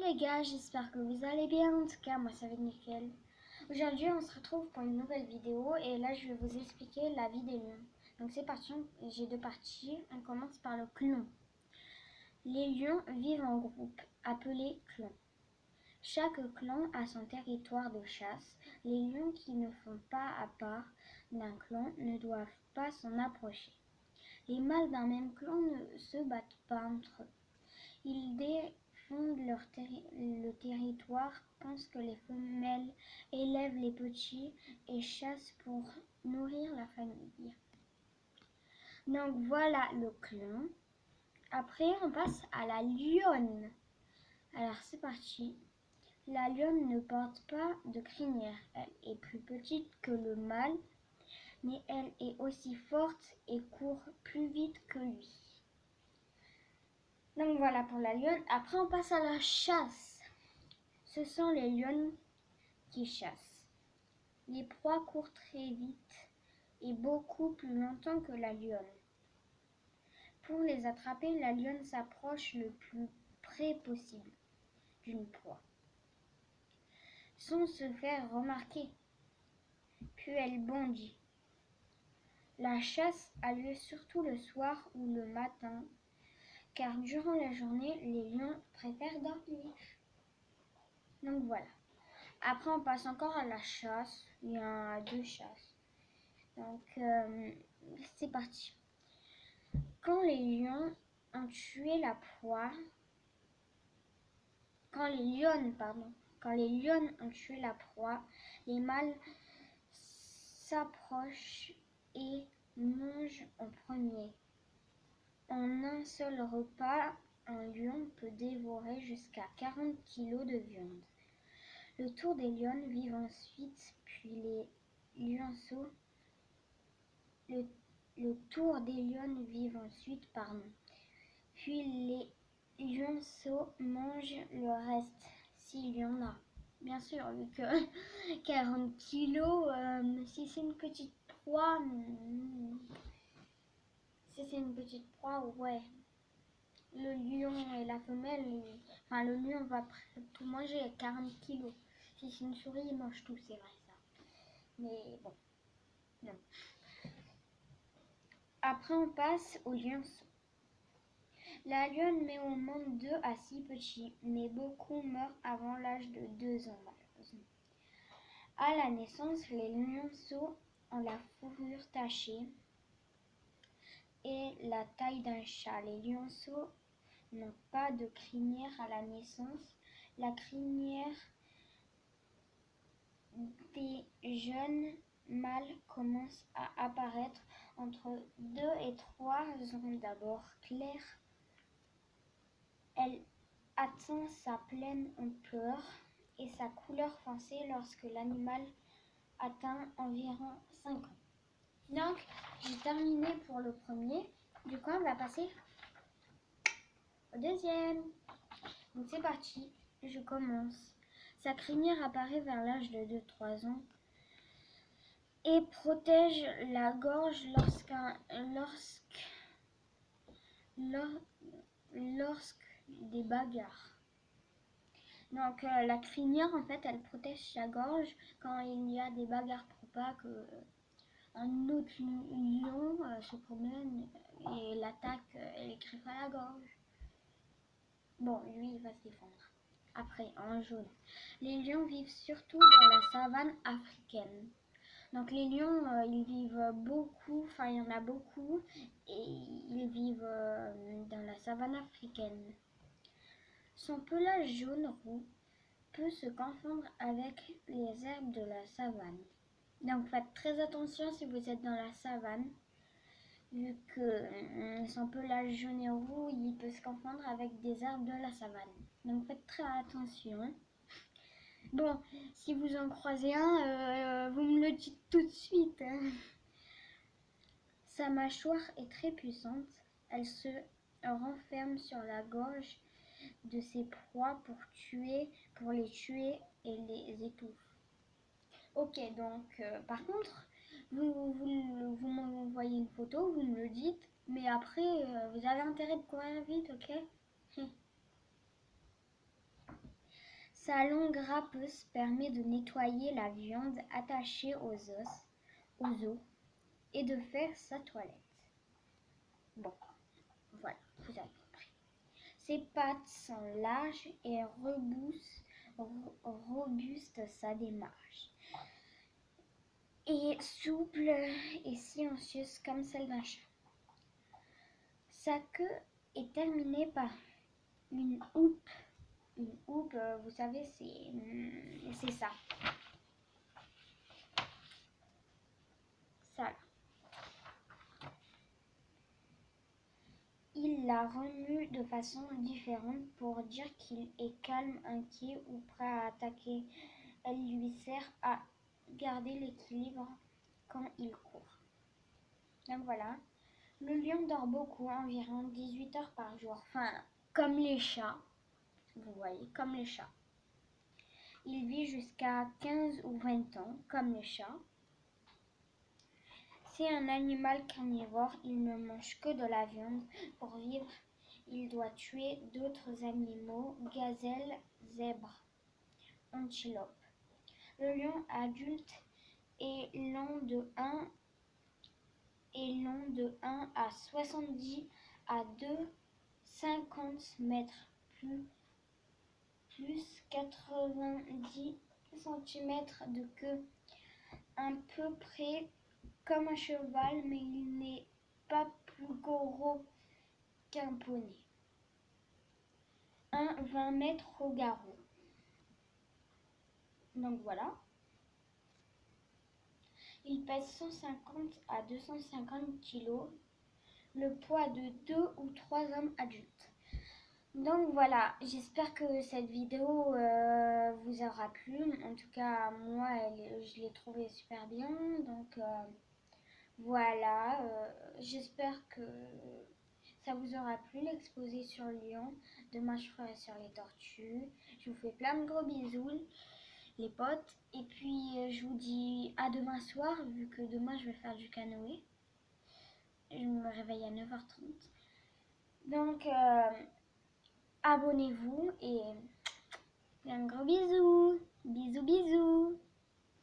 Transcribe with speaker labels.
Speaker 1: les gars, j'espère que vous allez bien. En tout cas, moi ça va nickel. Aujourd'hui, on se retrouve pour une nouvelle vidéo et là, je vais vous expliquer la vie des lions. Donc c'est parti, j'ai deux parties. On commence par le clan. Les lions vivent en groupe, appelés clans. Chaque clan a son territoire de chasse. Les lions qui ne font pas à part d'un clan ne doivent pas s'en approcher. Les mâles d'un même clan ne se battent pas entre eux. Ils défendent le territoire, pensent que les femelles élèvent les petits et chassent pour nourrir la famille. Donc voilà le clan. Après, on passe à la lionne. Alors c'est parti. La lionne ne porte pas de crinière. Elle est plus petite que le mâle, mais elle est aussi forte et court plus vite que lui. Donc voilà pour la lionne. Après, on passe à la chasse. Ce sont les lionnes qui chassent. Les proies courent très vite et beaucoup plus longtemps que la lionne. Pour les attraper, la lionne s'approche le plus près possible d'une proie, sans se faire remarquer. Puis elle bondit. La chasse a lieu surtout le soir ou le matin, car durant la journée, les lions préfèrent dormir. Donc voilà. Après, on passe encore à la chasse. Il y a deux chasses. Donc, c'est parti. Quand les lions ont tué la proie, quand les lionnes ont tué la proie, les mâles s'approchent et mangent en premier. En un seul repas, un lion peut dévorer jusqu'à 40 kilos de viande. Le tour des lionnes vivent ensuite, puis les lionceaux. Le tour des lionnes vivent ensuite, Puis les lionceaux mangent le reste, s'il y en a. Bien sûr, vu que 40 kilos, si c'est une petite proie, ouais. Le lion et la femelle, le lion va tout manger à 40 kilos. Si c'est une souris, il mange tout, c'est vrai ça. Mais bon, non. Après, on passe au lionceau. La lionne met au monde 2 à 6 petits, mais beaucoup meurent avant l'âge de 2 ans, malheureusement. À la naissance, les lionceaux ont la fourrure tachée et la taille d'un chat. Les lionceaux n'ont pas de crinière à la naissance. La crinière des jeunes mâles commence à apparaître entre 2 et 3 ans d'abord claire. Elle atteint sa pleine ampleur et sa couleur foncée lorsque l'animal atteint environ 5 ans. Donc, j'ai terminé pour le premier. Du coup, on va passer au deuxième. Donc, c'est parti. Je commence. Sa crinière apparaît vers l'âge de 2-3 ans et protège la gorge lorsque des bagarres. Donc la crinière, en fait, elle protège sa gorge quand il y a des bagarres pour pas que un autre lion se promène et l'attaque et les griffe à la gorge. Bon, lui, il va se défendre. Après, en jaune. Les lions vivent surtout dans la savane africaine. Donc les lions, ils vivent beaucoup, il y en a beaucoup, et ils vivent dans la savane africaine. Son pelage jaune-roux peut se confondre avec les herbes de la savane. Donc faites très attention si vous êtes dans la savane, vu que son pelage jaune et roux, il peut se confondre avec des herbes de la savane. Donc faites très attention. Bon, si vous en croisez un, vous me le dites tout de suite. Sa mâchoire est très puissante. Elle se renferme sur la gorge de ses proies pour les tuer et les étouffer. Ok, donc par contre, vous m'envoyez une photo, vous me le dites, mais après, vous avez intérêt de courir vite, ok? Sa longue rapeuse permet de nettoyer la viande attachée aux os et de faire sa toilette. Bon, voilà, vous avez compris. Ses pattes sont larges et robustes, sa démarche et souple et silencieuse comme celle d'un chat. Sa queue est terminée par une houppe. Une houppe, vous savez, c'est ça. Ça. Il la remue de façon différente pour dire qu'il est calme, inquiet ou prêt à attaquer. Elle lui sert à garder l'équilibre quand il court. Donc voilà. Le lion dort beaucoup, environ 18 heures par jour. Enfin, comme les chats. Vous voyez, comme les chats. Il vit jusqu'à 15 ou 20 ans, comme les chats. C'est un animal carnivore, il ne mange que de la viande. Pour vivre, il doit tuer d'autres animaux, gazelles, zèbres, antilopes. Le lion adulte est long de 1 à 70 à 2,50 mètres, plus 90 cm de queue, à peu près comme un cheval, mais il n'est pas plus gros qu'un poney. 20 mètres au garrot. Donc voilà. Il pèse 150 à 250 kg, le poids de 2 ou 3 hommes adultes. Donc voilà, j'espère que cette vidéo vous aura plu. En tout cas, moi, je l'ai trouvée super bien. Donc voilà, j'espère que ça vous aura plu l'exposé sur le lion. Demain, je ferai sur les tortues. Je vous fais plein de gros bisous, les potes. Et puis, je vous dis à demain soir, vu que demain, je vais faire du canoë. Je me réveille à 9h30. Donc, abonnez-vous et un gros bisou. Bisous, bisous.